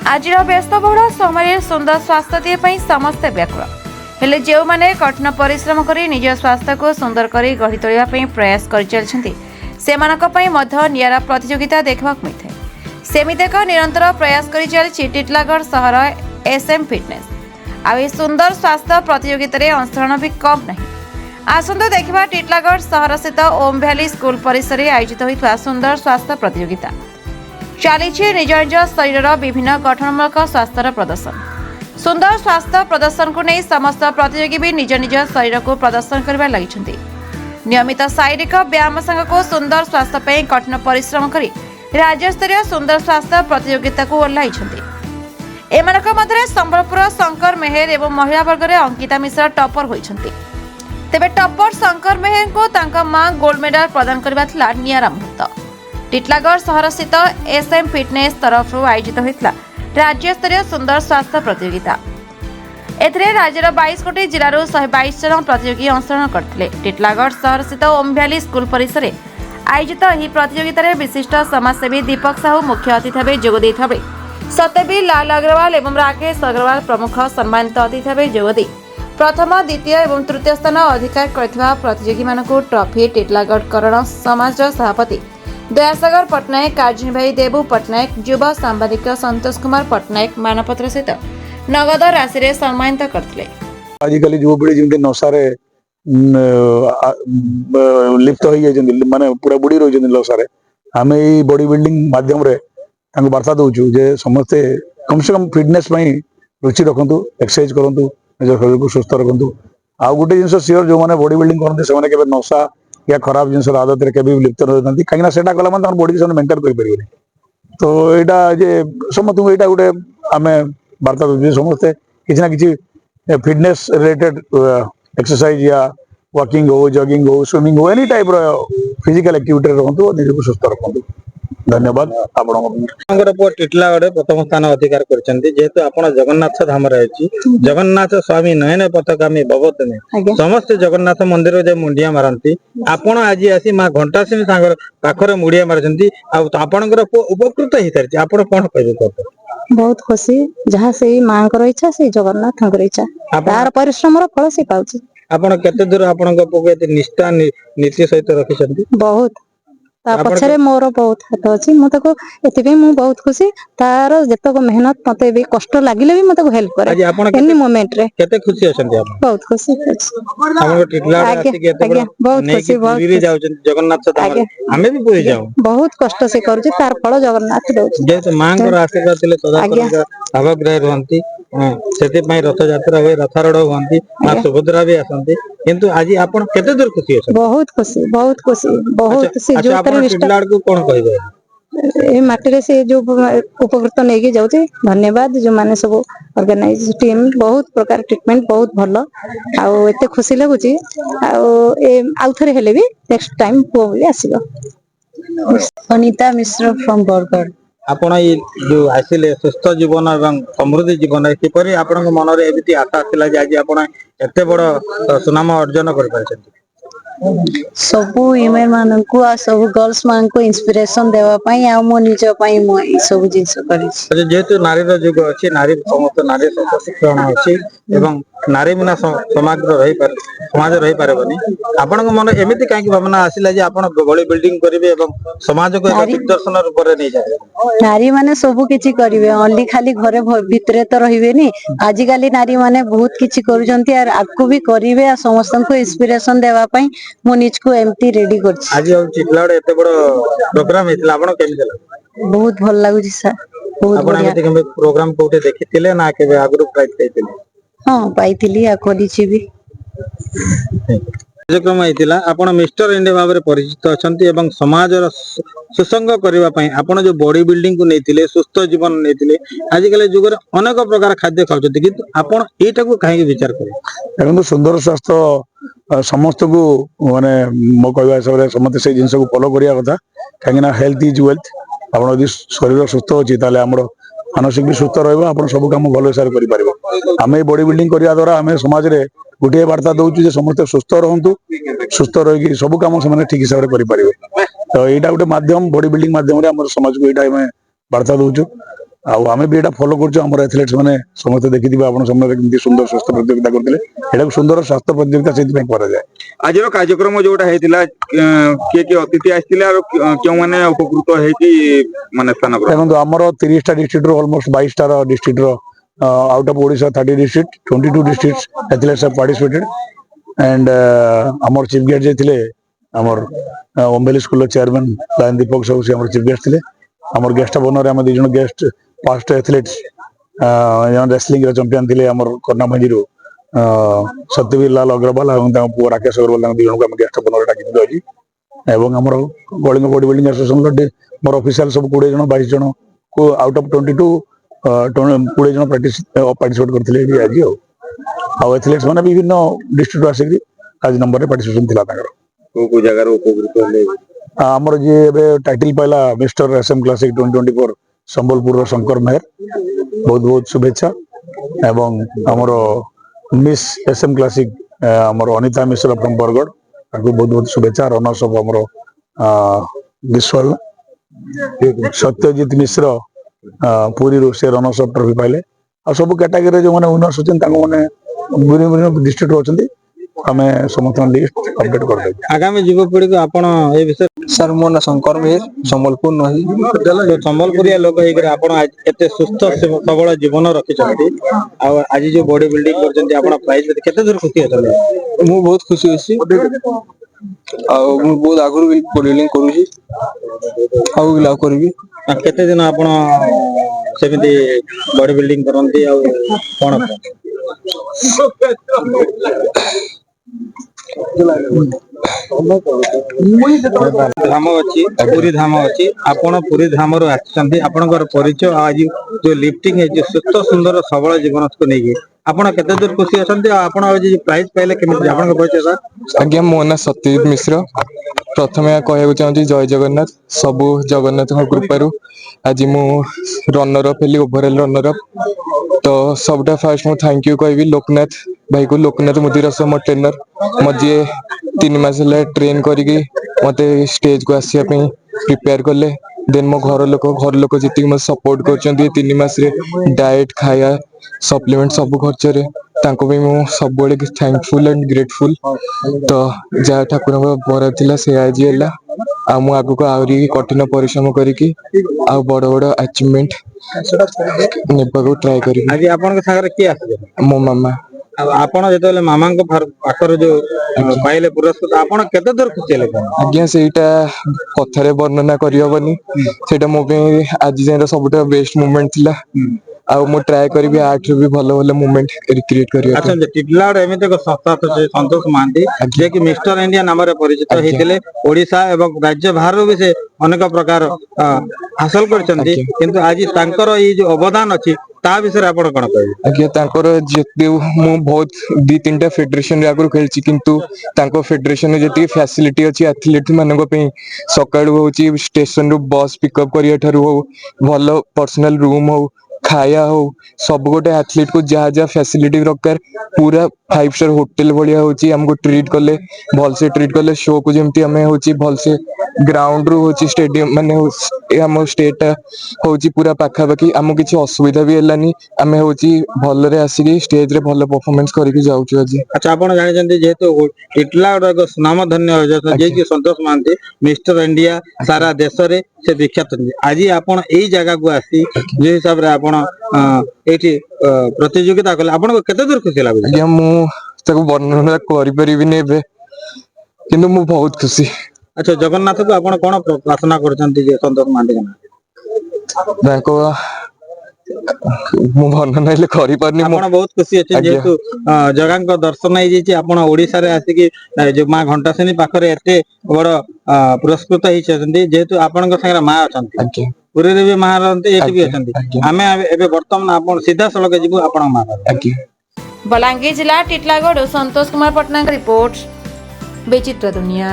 आज व्यस्तबहुल समय सुंदर स्वास्थ्य दिए समस्ते व्याकुल हेले जो माने कठिन परिश्रम कर निज स्वास्थ्य को सुंदर कर गढ़ी तोड़ाई प्रयास कर निरा प्रतियोगिता देखा मिलता है। सेमिति एक निरंतर प्रयास कर चली टिटलागढ़ सहर एसएम फिटनेस आ सुंदर स्वास्थ्य प्रतियोगिता रे अंशग्रहण भी कम नहीं। आसंतु देखा टिटलागढ़ सहर स्थित ओम भैली स्कूल परिसर में आयोजित होता सुंदर स्वास्थ्य प्रतियोगिता चली निज निज शरीर विभिन्न गठनमूलक स्वास्थ्य प्रदर्शन। सुंदर स्वास्थ्य प्रदर्शन को नहीं समस्त प्रतियोगी भी निज निज शरीर को प्रदर्शन कर लगी। नियमित शारीरिक व्यायाम संग को सुंदर स्वास्थ्य पर कठिन परिश्रम कर राज्यस्तरीय सुंदर स्वास्थ्य प्रतियोगिता को ओह्लाई। एमानक मध्य संबलपुर शंकर मेहर एवं महिला वर्ग में अंकिता मिश्रा टॉपर होइछन्ति। तेबे टॉपर शंकर मेहर को तांका मां गोल्ड मेडल प्रदान करबा थिला नियारा मुहूर्त। टिटलागढ़ सहर स्थित एसएम फिटनेस तरफ आयोजित होता राज्यस्तरीय सुंदर स्वास्थ्य प्रतियोगिता। एथिरे राज्यर 22 गोटी जिलूर 122 जन प्रतियोगी अंशग्रहण करथिले। टिटलागढ़ सहर स्थित ओम भैली स्कूल परिसर आयोजित यह प्रतियोगिता विशिष्ट समाजसेवी दीपक साहू मुख्य अतिथि भाव जोगदे सत्यवीर लाल अग्रवाल एवं राकेश अग्रवाल प्रमुख सम्मानित अतिथि भाव जोगदे प्रथम द्वितीय एवं तृतीय स्थान अधिकार करथिबा प्रतियोगी मानकु ट्रॉफी टिटलागढ़ करण समाज सभापति दयासागर पट्टनायक कार्यनिर्वाही देबू पट्टनायक युवा सांबादिक संतोष कुमार पट्टनायक मानपत्र सहित नगद राशि रे सम्मानित करथिले। आजिकल युवपीढ़ी जमी नशारे लिप्त हो माने पूरा बुड़ी रही नशारे आम ये बॉडी बिल्डिंग माध्यम रे वार्ता दौचु जे समस्ते कम से कम फिटनेस रुचि रखु एक्सरसाइज करूँ निज शरीर को सुस्थ रखु। आउ गोटे जिन सियोर जो मैंने बॉडी बिल्डिंग करते से नशा या खराब जिन आदत के लिप्त रही कहीं कला मतलब बॉडी से मेंटेन करें। तो यहाँ जे समस्त को यहाँ गोटे आम वार्ता दौर समस्ते किसी ना कि फिटनेस रिलेटेड एक्सरसाइज या वॉकिंग हो जॉगिंग हो स्विमिंग हो एनी टाइप फिजिकल एक्टिविटी रहतु निज को सुस्थ रखु। धन्यवाद। पुआ टिटलागढ़ प्रथम स्थान अधिकार करजेतु आप जगन्नाथ धाम रही जगन्नाथ स्वामी नयन पथगामी भगवत समस्त जगन्नाथ मंदिर जो मुंडिया मारती आपण आज आसी माँ घंटा सिंह पाखरे मुड़िया मारी आपणकर उपकृत हो सारी आप कौन कह बहुत खुशी जहाँ से माँ इच्छा से जगन्नाथ इच्छा तार परिश्रम फल से पाउची। आपण केते दूर आपण निष्ठा नीति सहित रखिछन्ती बहुत पछरे मोर बहुत हाथ अच्छी मुझे बहुत खुशी तार जतक मेहनत मत कष्ट लगे भी मत हेल्प करे एनी मोमेंट रे केते खुशी अछन्ती आप बहुत खुशी हमर टिटलागढ़ आसी के एते बहुत खुशी पुरी जाउछन जगन्नाथ धाम हमें भी पुरी जाऊ बहुत कष्ट से करू तार फल जगन्नाथ दउछ जे मां को आशीर्वाद तिले सदा भावग्रह रहंती सेते पई रथ यात्रा होय रथारूढ़ होंती मां सुभद्रा भी आसंती किंतु आज आपण केते दूर खुशी अछन बहुत खुशी बहुत से जो टिटलागढ़ को कोन कहबे ए माटी से जो उपकृत नहीं जाऊे धन्यवाद जो माने सब ऑर्गेनाइज टीम बहुत प्रकार ट्रीटमेंट बहुत भल आते खुशी लगुच आउ थे हेले भी नेक्स्ट टाइम पुओ बोली आसीबो। अनिता मिश्र फ्रॉम बरगढ़। आपण ये जो आसिले सुस्थ जीवन एवं समृद्धि जीवन किपरि आपण मन रे एबिति आशा आसिला जे आज आपण एते बड़ सुनाम अर्जन कर पाछथि सबु इमेल मानकु आ सबु गर्ल्स मानकु इंस्पिरेशन देवा पई आ मो निज पई मो ई सब जिंस करी अच्छा जेतु नारी रो जुग अछि नारी समस्त नारी सशक्तिकरण अछि एवं नारी बिना समाज रही पारबनी आपण मन एमिति काकी भावना आसिला जे आपण बड़ी बिल्डिंग करिवे एवं समाज को एक दिग्दर्शन रूप रे नै जाय नारी माने सबु किछि करिवे ओनली खाली घरे भितरे तो रहिबेनी आजि काली नारी माने बहुत किछि करूजंती आर आकु भी करिवे आ समस्त को इंस्पिरेशन देवा पई मो निज को एमटी रेडी करछि। आज टिटलागढ़ एते बड़ प्रोग्राम हेतला आपण केमि देला बहुत भल लागुछि सर बहुत आपण एमिति केमि प्रोग्राम कोठे देखितिले ना केबे आगरु प्राइज पाइतिले हां पाइतिली आ कोलिछि भी कार्यक्रम हेतिला आपण मिस्टर इंडिया भाबरे परिचित अछंती एवं समाज रो सुसंग करबा पई आपण जो बॉडी बिल्डिंग को नेतिले सुस्थ जीवन नेतिले आज कल जुग रे अनेक प्रकार खाद्य खाउछथि किंतु आपण एटा को काहे विचार करे देखो सुंदर स्वास्थ्य समस्त को माने मो कहबा हिसाब समस्त से जिंस को फॉलो करिया कथा कहीं हेल्थ इज वेल्थ आपण यदि शरीर सुस्थ अछि ताले हमरो मानसिक भी सुस्थ रहबो आपण सब काम भलो हिसाब करि परबो। आमे बॉडी बिल्डिंग करिया द्वारा आमे समाज रे गोटे वार्ता दउछु जे समस्त सुस्थ रहंतु सुस्थ रही सब काम से ठीक हिसाब से करें। तो यहाँ गोटे माध्यम बॉडी बिल्डिंग माध्यम समाज को यहाँ वार्ता दौचु ଆଉ ଆମେ ବି ଏଇଟା ଫଲୋ କରୁଛୁ ଆମର ଏଥଲେଟ୍ସ ମାନେ ସମସ୍ତେ ଦେଖିଥିବେ ଆପଣ ସମୟରେ କେମିତି ସୁନ୍ଦର ସ୍ୱାସ୍ଥ୍ୟ ପ୍ରତିଯୋଗିତା କରିଥିଲେ ଏଟାକୁ ସୁନ୍ଦର ସ୍ୱାସ୍ଥ୍ୟ ପ୍ରତିଯୋଗିତା ସେଇଥିପାଇଁ କରାଯାଏ। ଆଜିର କାର୍ଯ୍ୟକ୍ରମ ଯୋଉଟା ହେଇଥିଲା କିଏ କିଏ ଅତିଥି ଆସିଥିଲେ ଆଉ କେଉଁମାନେ ଉପକୃତ ହେଇକି ମାନେ ସ୍ଥାନ ଗ୍ରହଣ ଦେଖନ୍ତୁ ଆମର 30ଟା ଡିଷ୍ଟ୍ରିକ୍ଟରୁ ଅଲମୋଷ୍ଟ 22ଟା ଡିଷ୍ଟ୍ରିକ୍ଟର out of Odisha 30 district 22 districts athletes have participated and ଆମର ଚିଫ୍ ଗେଷ୍ଟ ଯେ ଥିଲେ ଆମର ଅମ୍ବେଲି ସ୍କୁଲର ଚେୟାରମ୍ୟାନ୍ ଲାୟନ ଦୀପକ ସାହୁ ସେ ଆମର ଚିଫ୍ ଗେଷ୍ଟ ଥିଲେ। ଆମର ଗେଷ୍ଟ ଅଫ୍ ଅନରରେ ଆମେ 2 ଜଣ ଗେଷ୍ଟ ପାଷ୍ଟ ଏଥଲେଟ୍ସ ଜଣେ ରେସଲିଂର ଚମ୍ପିଆନ୍ ଥିଲେ ଆମର କର୍ଣ୍ଣାଭଞ୍ଜିରୁ ସତ୍ୟବୀର ଲାଲ ଅଗ୍ରୱାଲ ଏବଂ ତାଙ୍କ ପୁଅ ରାକେଶ ଅଗ୍ରୱାଲ ତାଙ୍କ 2 ଜଣଙ୍କୁ ଆମେ ଗେଷ୍ଟ ଅଫ୍ ଅନରରେ ଡାକିଥିଲୁ ଆଜି ଏବଂ ଆମର କଳିଙ୍ଗ ବଡି ବିଲ୍ଡିଂ ଆସୋସିଏସନର ମୋର ଅଫିସିଆଲ ସବୁ 20 ଜଣ 22 ଜଣକୁ ଆଉଟ୍ ଅଫ୍ 22 20 ଜଣ ପାର୍ଟିସିପେଟ୍ କରିଥିଲେ ଆଜି ଆଉ ଏଥଲେଟ୍ସ ମାନେ ବିଭିନ୍ନ ଡିଷ୍ଟ୍ରିକ୍ଟରୁ ଆସିକି ଆଜି ନମ୍ବରରେ ପାର୍ଟିସିପେସନ ଥିଲା ତାଙ୍କର। କୋଉ ଜାଗାରୁ ଉପକୃତ ହେଲେ? ଆମର ଯିଏ ଏବେ ଟାଇଟଲ ପାଇଲା ମିଷ୍ଟର SM କ୍ଲାସିକ 2024 ସମ୍ବଲପୁରର ଶଙ୍କର ମେହେର ବହୁତ ବହୁତ ଶୁଭେଚ୍ଛା ଏବଂ ଆମର ମିସ୍ SM କ୍ଲାସିକ ଆମର ଅନିତା ମିଶ୍ର ଫ୍ରମ ବରଗଡ଼ ତାଙ୍କୁ ବହୁତ ବହୁତ ଶୁଭେଚ୍ଛା। ରନର୍ସ ଅଫ୍ ଆମର ବିଶ୍ୱାଳ ସତ୍ୟଜିତ ମିଶ୍ର ପୁରୀରୁ ସେ ରନର୍ସ ଅଫ୍ ଟ୍ରଫି ପାଇଲେ ଆଉ ସବୁ କ୍ୟାଟାଗୋରୀରେ ଯୋଉମାନେ ୱିନର୍ସ ଅଛନ୍ତି ତାଙ୍କୁ ମାନେ ବିଭିନ୍ନ ଡିଷ୍ଟ୍ରିକ୍ଟରୁ ଅଛନ୍ତି ଆମେ ସମସ୍ତଙ୍କ ଲିଷ୍ଟ ଅପଡେଟ୍ କରିଦେବୁ। ଆଗାମୀ ଯୁବପିଢିକୁ ଆପଣ ଏ ବିଷୟରେ ସାର୍ ମୋ ନାଁ ଶଙ୍କର ମେହେର ସମ୍ବଲପୁର ନହି ସମ୍ବଲପୁରିଆ ଲୋକ ହେଇକରି ଆପଣ ଏତେ ସୁସ୍ଥ ସବଳ ଜୀବନ ରଖିଛନ୍ତି ଆଉ ଆଜି ଯୋଉ ବଡି ବିଲ୍ଡିଂ କରୁଛନ୍ତି ଆପଣ ପ୍ରାଇଜ କେତେ ଦୂର ଖୁସି ଅଛନ୍ତି? ମୁଁ ବହୁତ ଖୁସି ଅଛି ଆଉ ମୁଁ ବହୁତ ଆଗରୁ ବି ବଡି ବିଲ୍ଡିଂ କରୁଛି ଆଉ ବି ଲାଭ କରିବି। କେତେ ଦିନ ଆପଣ ସେମିତି ବଡି ବିଲ୍ଡିଂ କରନ୍ତି ଆଉ କଣ ଧାମ ଅଛି ପୁରୀ ଧାମ ଅଛି ଆପଣ ପୁରୀ ଧାମରୁ ଆସିଛନ୍ତି ଆପଣଙ୍କର ପରିଚୟ ଆଜି ଯୋଉ ଲିଫ୍ଟିଂ ହେଇଛି ସୁସ୍ଥ ସୁନ୍ଦର ସବଳ ଜୀବନକୁ ନେଇକି ଆପଣ କେତେ ଦୂର ଖୁସି ଅଛନ୍ତି ଆଉ ଆପଣ ଆଜି ପ୍ରାଇଜ ପାଇଲେ କେମିତି ଆପଣଙ୍କ ପରିଚୟ ସାର୍? ଆଜ୍ଞା ମୋ ନାଁ ସତ୍ୟଜିତ ମିଶ୍ର ପ୍ରଥମେ କହିବାକୁ ଚାହୁଁଛି ଜୟ ଜଗନ୍ନାଥ ସବୁ ଜଗନ୍ନାଥଙ୍କ କୃପାରୁ ଆଜି ମୁଁ ରନର ଅଫ୍ ହେଲି ଓଭରଅଲ୍ ରନର ଅଫ୍ ତ ସବୁଟା ଫାର୍ଷ୍ଟ ମୁଁ ଥ୍ୟାଙ୍କ ୟୁ କହିବି ଲୋକନାଥ ଭାଇକୁ ଲୋକନାଥ ମୁଦିରସ ମୋ ଟ୍ରେନର ମୋ ଯିଏ 3 ମାସ ହେଲା ଟ୍ରେନ କରିକି ମତେ ଷ୍ଟେଜକୁ ଆସିବା ପାଇଁ ପ୍ରିପେୟାର କଲେ ଦେନ୍ ମୋ ଘର ଲୋକ ଯେତିକି ମତେ ସପୋର୍ଟ କରୁଛନ୍ତି 3 ମାସରେ ଡାଏଟ ଖାଇବା ସପ୍ଲିମେଣ୍ଟ ସବୁ ଖର୍ଚ୍ଚରେ ତାଙ୍କ ପାଇଁ ମୁଁ ସବୁବେଳେ ଥ୍ୟାଙ୍କଫୁଲ ଆଣ୍ଡ ଗ୍ରେଟଫୁଲ। ତ ଯାହା ଠାକୁରଙ୍କ ବରାଦ ଥିଲା ସେ ଆଜି ହେଲା ଆଉ ମୁଁ ଆଗକୁ ଆହୁରି କଠିନ ପରିଶ୍ରମ କରିକି ଆଉ ବଡ ବଡ ଆଚିଭମେଣ୍ଟ ନେବାକୁ ଟ୍ରାଏ କରିବି। ଆଜି ଆପଣଙ୍କ ସାଙ୍ଗରେ କିଏ ଆସିଲେ? ମୋ ମାମା। ଆଉ ଆପଣ ଯେତେବେଳେ ମାମାଙ୍କ ପାଖରେ ଯୋଉ ପାଇଲେ ପୁରସ୍କୃତ ଆପଣ କେତେ ଦୂର ଖୁସି ହେଲେ? ଆଜ୍ଞା ସେଇଟା କଥାରେ ବର୍ଣ୍ଣନା କରିହବନି ସେଇଟା ମୋ ପାଇଁ ଆଜି ଯାଏର ସବୁଠୁ ବେଷ୍ଟ ମୁଭମେଣ୍ଟ ଥିଲା ଆଉ ମୁଁ ଟ୍ରାଏ କରିବି ଆଠରୁ ବି ଭଲ ଭଲ ମୁଭମେଣ୍ଟ ରିକ୍ରିଏଟ କରିବା ପାଇଁ। ଆଚ୍ଛା ଟିଟଲାଗଡ଼ ଏମିତି ଏକ ସଂସ୍ଥା ଅଛି ସନ୍ତୋଷ ମହାନ୍ତି ଯିଏ କି ମିଷ୍ଟର ଇଣ୍ଡିଆ ନାମରେ ପରିଚିତ ହେଇଥିଲେ ଓଡିଶା ଏବଂ ରାଜ୍ୟ ବାହାରୁ ବି ସେ ଅନେକ ପ୍ରକାର ହାସଲ କରିଛନ୍ତି କିନ୍ତୁ ଆଜି ତାଙ୍କର ଏଇ ଯୋଉ ଅବଦାନ ଅଛି ତା ବିଷୟରେ ଆପଣ କଣ କହିବେ? ଆଜ୍ଞା ତାଙ୍କର ଯେତେ ମୁଁ ବହୁତ 2-3ଟା ଫେଡେରେସନରେ ଆଗରୁ ଖେଳିଛି କିନ୍ତୁ ତାଙ୍କ ଫେଡେରେସନରେ ଯେତିକି ଫ୍ୟାସିଲିଟି ଅଛି ଆଥଲେଟ ମାନଙ୍କ ପାଇଁ ସକାଳୁ ହଉଛି ଷ୍ଟେସନରୁ ବସ୍ ପିକଅପ୍ କରିବା ଠାରୁ ହଉ ଭଲ ପର୍ସନାଲ ରୁମ ହଉ ଖାଇବା ହଉ ସବୁ ଗୋଟେ ଆଥଲେଟ କୁ ଯାହା ଯାହା ଫ୍ୟାସିଲିଟି ଦରକାର ପୁରା 5 ଷ୍ଟାର ହୋଟେଲ ଭଳିଆ ହଉଛି ଆମକୁ ଟ୍ରିଟ କଲେ ଭଲସେ ଟ୍ରିଟ କଲେ ଶୋ କୁ ଯେମିତି ଆମେ ହଉଛି ଭଲସେ ଗ୍ରାଉଣ୍ଡ ରୁ ହଉଛି ଷ୍ଟାଡିୟମ ମାନେ ଆମ ଷ୍ଟେଟ ଟା ହଉଛି ପୁରା ପାଖାପାଖି ଆମକୁ କିଛି ଅସୁବିଧା ବି ହେଲାନି ଆମେ ହଉଛି ଭଲରେ ଆସିକି ଷ୍ଟେଜରେ ଭଲ ପରଫରମେନ୍ସ କରିକି ଯାଉଛୁ ଆଜି। ଆଚ୍ଛା ଆପଣ ଜାଣିଛନ୍ତି ଯେହେତୁ ଟିଟଲାଗଡ଼ ଏକ ସୁନାମ ଧନ୍ୟ ଯିଏକି ସନ୍ତୋଷ ମହାନ୍ତି ମିଷ୍ଟର ଇଣ୍ଡିଆ ସାରା ଦେଶରେ ସେ ବିଖ୍ୟାତ ଆଜି ଆପଣ ଏଇ ଜାଗାକୁ ଆସି ଯୋଉ ହିସାବରେ ଆପଣ ଏଇଠି ପ୍ରତିଯୋଗିତା କଲେ ଆପଣଙ୍କୁ କେତେ ଦୂର ଖୁସି ଲାଗୁଛି? ଆଜ୍ଞା ମୁଁ ତାକୁ ବର୍ଣ୍ଣନା କରିପାରିବିନି ଏବେ କିନ୍ତୁ ମୁଁ ବହୁତ ଖୁସି। ଆଚ୍ଛା ଜଗନ୍ନାଥକୁ ଆପଣ କଣ ପ୍ରାର୍ଥନା କରୁଛନ୍ତି ଯେ ସନ୍ତୋଷ ମହାନ୍ତି ତାଙ୍କ ମୁଁ ବର୍ଣ୍ଣନା ହେଲେ କରିପାରୁନି। ଆପଣ ବହୁତ ଖୁସି ଅଛନ୍ତି ଯେହେତୁ ଜଗାଙ୍କ ଦର୍ଶନ ହେଇଯାଇଛି ଆପଣ ଓଡିଶାରେ ଆସିକି ଯୋଉ ମା ଘଣ୍ଟାଶେନୀ ପାଖରେ ଏତେ ବଡ ପୁରସ୍କୃତ ହେଇଛନ୍ତି ଯେହେତୁ ଆପଣଙ୍କ ସାଙ୍ଗରେ ମା ଅଛନ୍ତି ଆଜ୍ଞା ପୁରୀରେ ବି ମା ରହନ୍ତି ଏଠି ବି ଅଛନ୍ତି ଆଜ୍ଞା ଆମେ ଏବେ ବର୍ତ୍ତମାନ ଆପଣ ସିଧାସଳଖ ଯିବୁ ଆପଣଙ୍କ ମା ଆଜ୍ଞା। ବଲାଙ୍ଗୀର ଜିଲ୍ଲା ଟିଟଲାଗଡ଼ ସନ୍ତୋଷ କୁମାର ପଟ୍ଟନାୟକ ରିପୋର୍ଟ ବିଚିତ୍ର ଦୁନିଆ।